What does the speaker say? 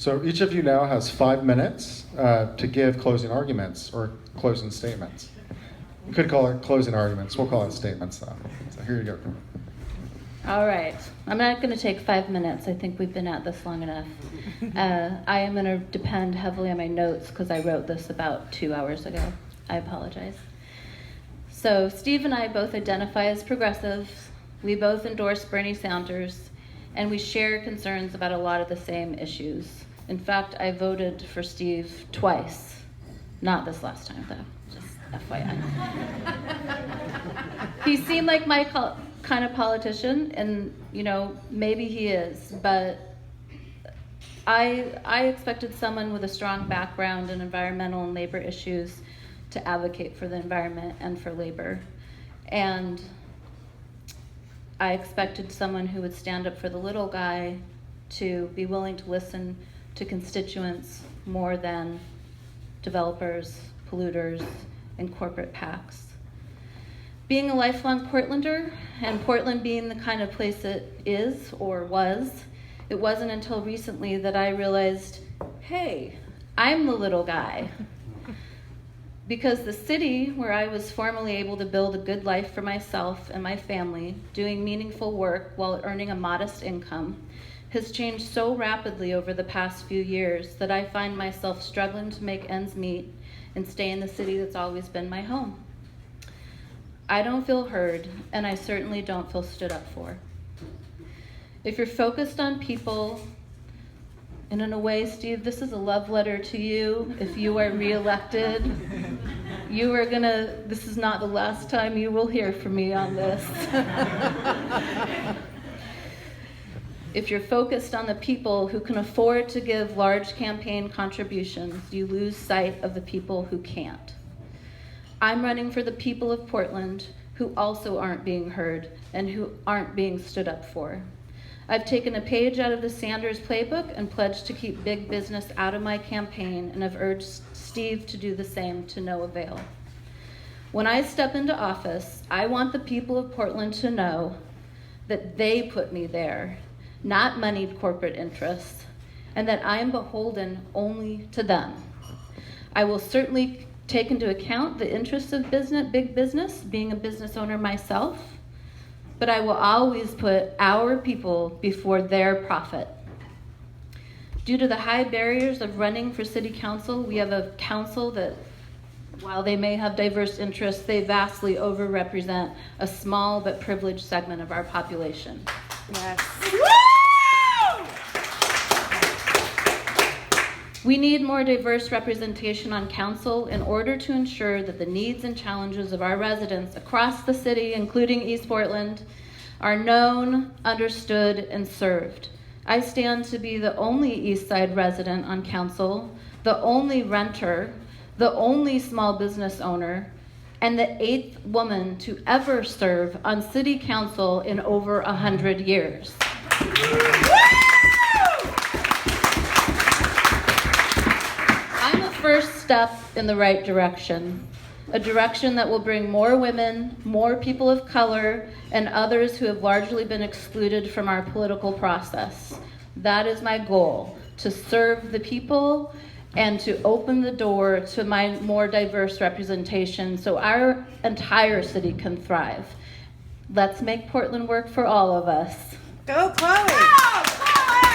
So each of you now has 5 minutes to give closing arguments or closing statements. We could call it closing arguments. We'll call it statements though. So here you go. All right. I'm not going to take 5 minutes. I think we've been at this long enough. I am going to depend heavily on my notes because I wrote this about 2 hours ago. I apologize. So Steve and I both identify as progressives. We both endorse Bernie Sanders, and we share concerns about a lot of the same issues. In fact, I voted for Steve twice. Not this last time, though. Just FYI. He seemed like my kind of politician, and maybe he is, but I expected someone with a strong background in environmental and labor issues to advocate for the environment and for labor. And I expected someone who would stand up for the little guy, to be willing to listen to constituents more than developers, polluters, and corporate PACs. Being a lifelong Portlander, and Portland being the kind of place it is or was, it wasn't until recently that I realized, hey, I'm the little guy. Because the city where I was formerly able to build a good life for myself and my family, doing meaningful work while earning a modest income, has changed so rapidly over the past few years that I find myself struggling to make ends meet and stay in the city that's always been my home. I don't feel heard, and I certainly don't feel stood up for. If you're focused on people, and in a way, Steve, this is a love letter to you. If you are reelected, this is not the last time you will hear from me on this. If you're focused on the people who can afford to give large campaign contributions, you lose sight of the people who can't. I'm running for the people of Portland who also aren't being heard and who aren't being stood up for. I've taken a page out of the Sanders playbook and pledged to keep big business out of my campaign, and have urged Steve to do the same to no avail. When I step into office, I want the people of Portland to know that they put me there, not moneyed corporate interests, and that I am beholden only to them. I will certainly take into account the interests of big business, being a business owner myself, but I will always put our people before their profit. Due to the high barriers of running for city council, we have a council that, while they may have diverse interests, they vastly overrepresent a small but privileged segment of our population. Yes. We need more diverse representation on council in order to ensure that the needs and challenges of our residents across the city, including East Portland, are known, understood, and served. I stand to be the only East Side resident on council, the only renter, the only small business owner, and the 8th woman to ever serve on city council in over 100 years. First step in the right direction, a direction that will bring more women, more people of color, and others who have largely been excluded from our political process. That is my goal, to serve the people and to open the door to my more diverse representation so our entire city can thrive. Let's make Portland work for all of us. Go, Chloe!